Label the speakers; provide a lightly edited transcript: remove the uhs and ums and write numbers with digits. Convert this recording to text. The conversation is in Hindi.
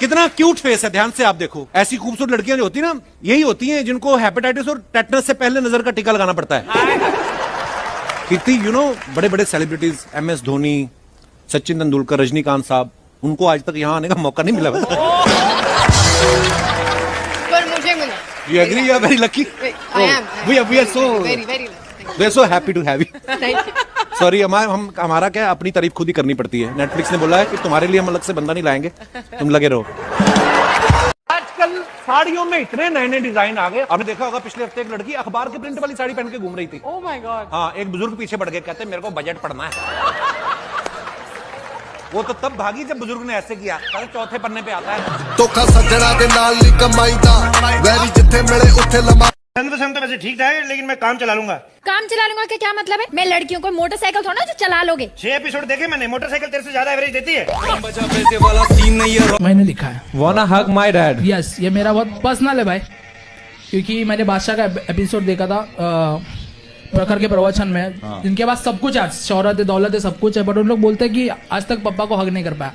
Speaker 1: कितना क्यूट फेस है, ध्यान से आप देखो। ऐसी खूबसूरत लड़कियां जो होती है ना, यही होती हैं जिनको हेपेटाइटिस और टेटनस से पहले नजर का टीका लगाना पड़ता है। कितनी बड़े बड़े सेलिब्रिटीज, MS धोनी, सचिन तेंदुलकर, रजनीकांत साहब, उनको आज तक यहाँ आने का मौका नहीं मिला।
Speaker 2: पर मुझे मिला।
Speaker 1: You agree? You are very lucky.
Speaker 2: I am.
Speaker 1: We are so
Speaker 2: very lucky.
Speaker 1: we are so happy to have you.
Speaker 2: Thank you.
Speaker 1: Sorry, हमारा क्या है, अपनी तारीफ खुद ही करनी पड़ती है। नेटफ्लिक्स ने बोला है कि तुम्हारे लिए हम अलग से बंदा नहीं लाएंगे, तुम लगे रहो। आजकल साड़ियों में इतने नए नए डिजाइन आ गए। आपने देखा होगा पिछले हफ्ते एक लड़की अखबार के प्रिंट वाली साड़ी पहन के घूम रही थी।
Speaker 2: Oh my God.
Speaker 1: हाँ, एक बुजुर्ग पीछे पड़ गए, कहते मेरे को बजट पढ़ना है। वो तो तब भागी जब बुजुर्ग ने ऐसे किया, चौथे पन्ने पे आता है।
Speaker 3: धोखा सज्जणा दे नाल नी कमाईदा, वैरी जिथे मिले उथे लमा।
Speaker 4: तो वैसे ठीक है, लेकिन मैं काम चला लूंगा।
Speaker 5: काम चला लूंगा क्या मतलब है? मैं लड़कियों को मोटरसाइकिल थोड़ा जो चला लोगे।
Speaker 4: 6 एपिसोड देखे मैंने, मोटरसाइकिल तेरे से ज्यादा एवरेज देती है।
Speaker 6: मैंने लिखा है
Speaker 7: Wanna hug my dad?
Speaker 6: Yes, ये मेरा बहुत पर्सनल है भाई, क्योंकि मैंने बादशाह का एपिसोड देखा था प्रखर के प्रवचन में। जिनके पास सब कुछ है, शौहरत है, दौलत है, सब कुछ है, बट उन लोग बोलते हैं कि आज तक पापा को हग नहीं कर पाया।